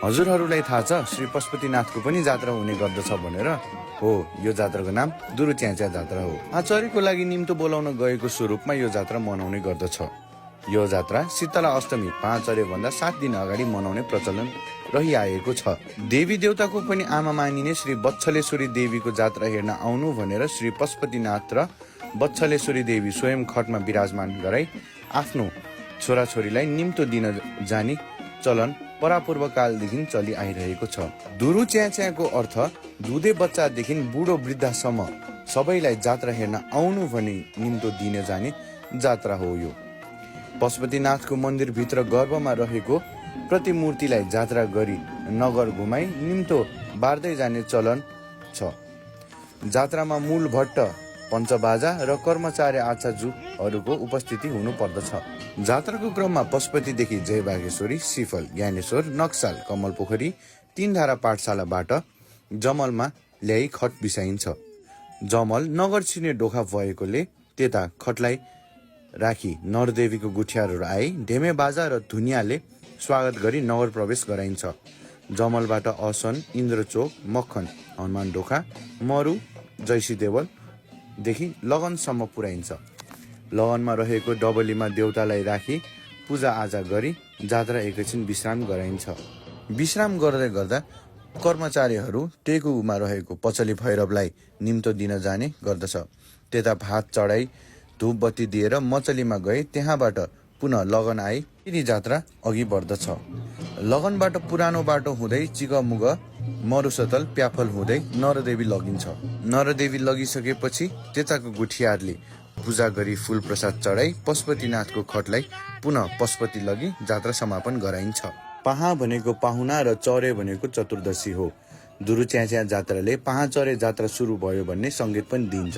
हजुरहरूलाई थाहा छ श्री पशुपतिनाथको पनि जात्रा हुने गर्दछ भनेर? हो, यो जात्राको नाम दुरुच्याच्या जात्रा हो। आचार्यको लागि निम्तो बोलाउन गएको स्वरूपमा यो जात्रा मनाउने गर्दछ। यो जात्रा शीतला अष्टमी 5 भन्दा 7 दिन अगाडि मनाउने प्रचलन रहिआएको छ। देवी देवताको पनि आमा मानिने श्री बच्छलेश्वरी देवीको जात्रा हेर्न आउनु भनेर श्री पशुपतिनाथ र बच्छलेश्वरी देवी स्वयं खटमा विराजमान गराई आफ्नो छोराछोरीलाई निम्तो दिन जाने चलन परापूर्व कालदेखि चलि आइरहेको छ। दुरुच्याच्याको अर्थ दुधे बच्चादेखि बुढो वृद्धसम्म सबैलाई जात्रा हेर्न आउनु भनी निम्तो दिन जाने जात्रा हो। यो पशुपतिनाथको मन्दिरभित्र गर्भमा रहेको प्रतिमूर्तिलाई जात्रा गरी नगर घुमाई निम्तो बार्दै जाने चलन छ। जात्रामा मूल भट्ट, पञ्चबाजा र कर्मचारी आचार्यहरूको उपस्थिति हुनु पर्दछ। जात्राको क्रममा पशुपतिदेखि जय बागेश्वरी, सिफल, ज्ञानेश्वर, नक्साल, कमलपोखरी, 3 धारा पाठशालाबाट जमलमा ल्याई खट बिसाइन्छ। जमल नगर छिर्ने ढोका भएकोले त्यता खटलाई राखी नरदेवीको गुठियारहरू आई ढेमे बाजा र धुनियाँले स्वागत गरी नगर प्रवेश गराइन्छ। जमलबाट असन, इन्द्रचोक, मक्खन, हनुमान ढोका, मरु, जैसी देवल देखि लगनसम्म पुर्याइन्छ। लगनमा रहेको डबलीमा देवतालाई राखी पूजा आजा गरी जात्रा एकैछिन विश्राम गराइन्छ। विश्राम गर्दै गर्दा कर्मचारीहरू टेकुमा रहेको पचली भैरवलाई निम्तो दिन जाने गर्दछ। त्यता भात चढाई धूप बत्ती दिएर मचलीमा गए त्यहाँबाट पुनः लगन आई फेरि जात्रा अघि बढ्दछ। लगनबाट पुरानो बाटो हुँदै चिगमुग, मरुसतल, प्याफल हुँदै नरदेवी लगिन्छ। नरदेवी लगिसकेपछि त्यताको गुठियारले पूजा गरी फूल प्रसाद चढाई पशुपतिनाथको खटलाई पुनः पशुपति लगी जात्रा समापन गराइन्छ। पाहा भनेको पाहुना र चरे भनेको चतुर्दशी हो। दुरुच्याच्या जात्राले पाहाचरे जात्रा सुरु भयो भन्ने सङ्केत पनि दिन्छ।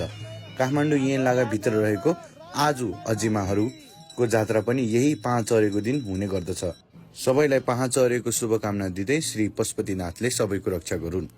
काठमाडौँ येनलागा भित्र रहेको आजु अजिमाहरूको जात्रा पनि यही पाहाचरेको दिन हुने गर्दछ। सबैलाई पाहाचरेको शुभकामना दिँदै श्री पशुपतिनाथले सबैको रक्षा गरून्।